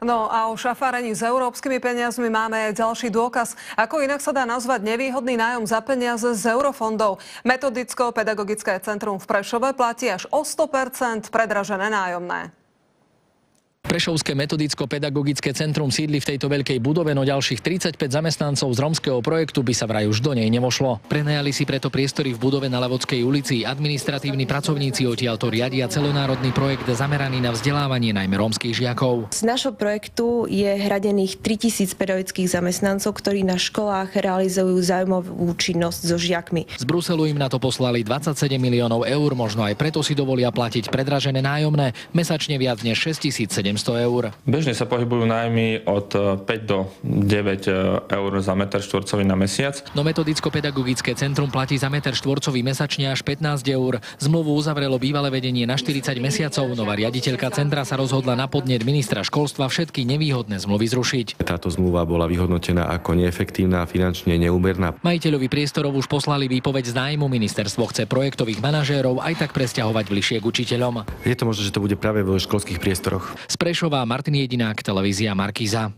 No a o šafárení s európskymi peniazmi máme aj ďalší dôkaz. Ako inak sa dá nazvať nevýhodný nájom za peniaze z eurofondov. Metodicko-pedagogické centrum v Prešove platí až o 100% predražené nájomné. Prešovské metodicko-pedagogické centrum sídli v tejto veľkej budove, no ďalších 35 zamestnancov z rómskeho projektu by sa vraj už do nej nemošlo. Prenajali si preto priestory v budove na Levodskej ulici. Administratívni pracovníci odtiaľto riadia celonárodný projekt zameraný na vzdelávanie najmä rómskych žiakov. Z našho projektu je hradených 3000 pedagogických zamestnancov, ktorí na školách realizujú záujmovú činnosť so žiakmi. Z Bruselu im na to poslali 27 miliónov eur, možno aj preto si dovolia platiť predražené nájomné, mesačne viac než 6700 eur. Bežne sa pohybujú nájmy od 5 do 9 eur za meter štvorcový na mesiac. No metodicko-pedagogické centrum platí za meter štvorcový mesačne až 15 eur. Zmluvu uzavrelo bývalé vedenie na 40 mesiacov. Nová riaditeľka centra sa rozhodla na podnet ministra školstva všetky nevýhodné zmluvy zrušiť. Táto zmluva bola vyhodnotená ako neefektívna a finančne neúmerná. Majiteľovi priestorov už poslali výpoveď z nájmu. Ministerstvo chce projektových manažérov aj tak presťahovať bližšie k učiteľom. Je to možné, že to bude práve vo školských priestoroch. Z Prešova Martin Jedinák, televízia Markíza.